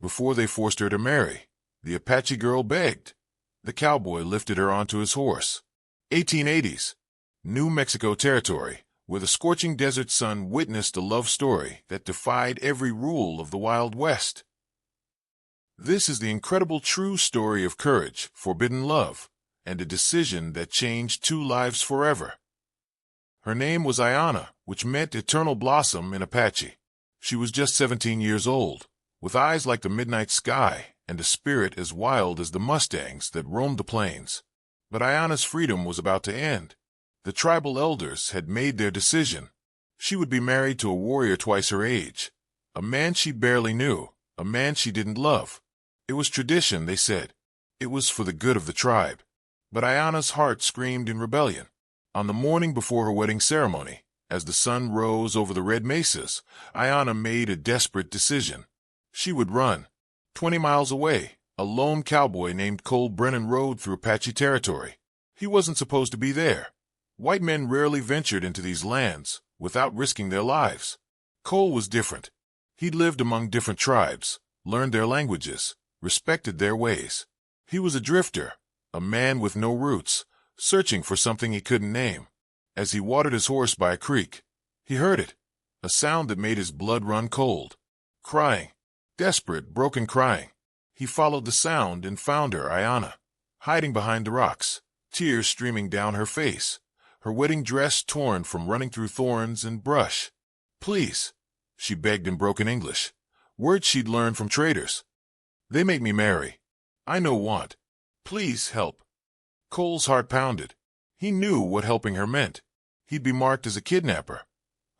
Before they forced her to marry, the Apache girl begged. The cowboy lifted her onto his horse. 1880s. New Mexico Territory, where the scorching desert sun witnessed a love story that defied every rule of the Wild West. This is the incredible true story of courage, forbidden love, and a decision that changed two lives forever. Her name was Ayanna, which meant eternal blossom in Apache. She was just 17 years old, with eyes like the midnight sky and a spirit as wild as the mustangs that roamed the plains. But Ayanna's freedom was about to end. The tribal elders had made their decision. She would be married to a warrior twice her age, a man she barely knew, a man she didn't love. It was tradition, they said. It was for the good of the tribe. But Ayanna's heart screamed in rebellion. On the morning before her wedding ceremony, as the sun rose over the red mesas, Ayanna made a desperate decision. She would run. 20 miles away, a lone cowboy named Cole Brennan rode through Apache territory. He wasn't supposed to be there. White men rarely ventured into these lands without risking their lives. Cole was different. He'd lived among different tribes, learned their languages, respected their ways. He was a drifter, a man with no roots, searching for something he couldn't name. As he watered his horse by a creek, he heard it, a sound that made his blood run cold. Crying. Desperate, broken crying. He followed the sound and found her, Ayanna, hiding behind the rocks, tears streaming down her face, her wedding dress torn from running through thorns and brush. Please, she begged in broken English, words she'd learned from traders. They make me marry. I no want. Please help. Cole's heart pounded. He knew what helping her meant. He'd be marked as a kidnapper,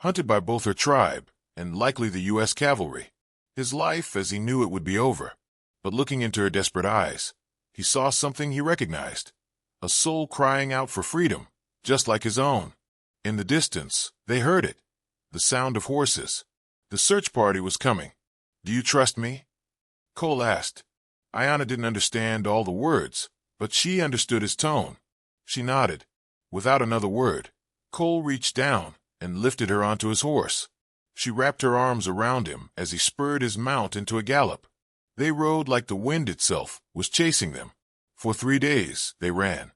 hunted by both her tribe and likely the U.S. cavalry. His life as he knew it would be over. But looking into her desperate eyes, he saw something he recognized, a soul crying out for freedom, just like his own. In the distance, they heard it, the sound of horses. The search party was coming. Do you trust me? Cole asked. Ayanna didn't understand all the words, but she understood his tone. She nodded. Without another word, Cole reached down and lifted her onto his horse. She wrapped her arms around him as he spurred his mount into a gallop. They rode like the wind itself was chasing them. For 3 days they ran,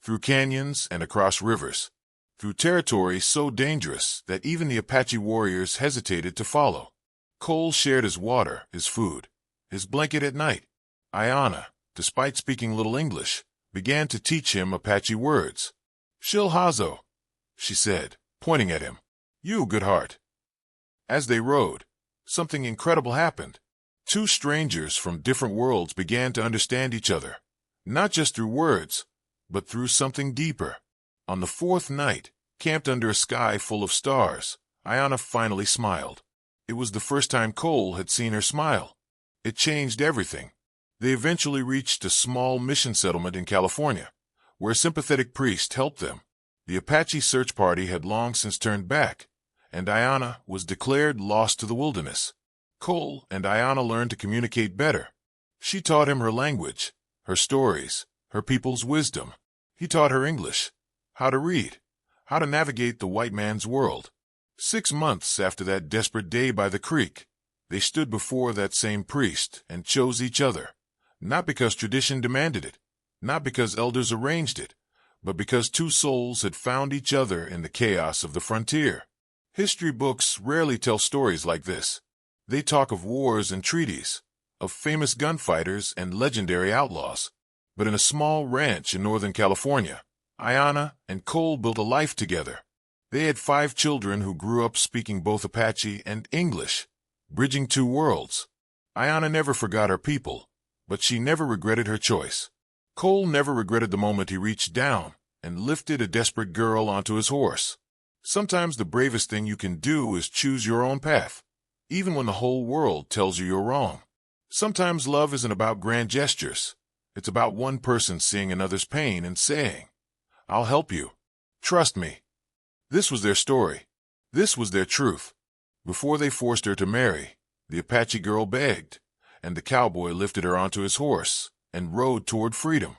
through canyons and across rivers, through territory so dangerous that even the Apache warriors hesitated to follow. Cole shared his water, his food, his blanket at night. Ayanna, despite speaking little English, began to teach him Apache words. Shilhazo, she said, pointing at him. You, good heart. As they rode, something incredible happened. Two strangers from different worlds began to understand each other, not just through words, but through something deeper. On the 4th night, camped under a sky full of stars, Ayanna finally smiled. It was the first time Cole had seen her smile. It changed everything. They eventually reached a small mission settlement in California, where a sympathetic priest helped them. The Apache search party had long since turned back, and Ayanna was declared lost to the wilderness. Cole and Ayanna learned to communicate better. She taught him her language, her stories, her people's wisdom. He taught her English, how to read, how to navigate the white man's world. 6 months after that desperate day by the creek, they stood before that same priest and chose each other, not because tradition demanded it, not because elders arranged it, but because two souls had found each other in the chaos of the frontier. History books rarely tell stories like this. They talk of wars and treaties, of famous gunfighters and legendary outlaws. But in a small ranch in Northern California, Ayanna and Cole built a life together. They had 5 children who grew up speaking both Apache and English, bridging two worlds. Ayanna never forgot her people, but she never regretted her choice. Cole never regretted the moment he reached down and lifted a desperate girl onto his horse. Sometimes the bravest thing you can do is choose your own path, even when the whole world tells you you're wrong. Sometimes love isn't about grand gestures. It's about one person seeing another's pain and saying, I'll help you. Trust me. This was their story. This was their truth. Before they forced her to marry, the Apache girl begged, and the cowboy lifted her onto his horse and rode toward freedom.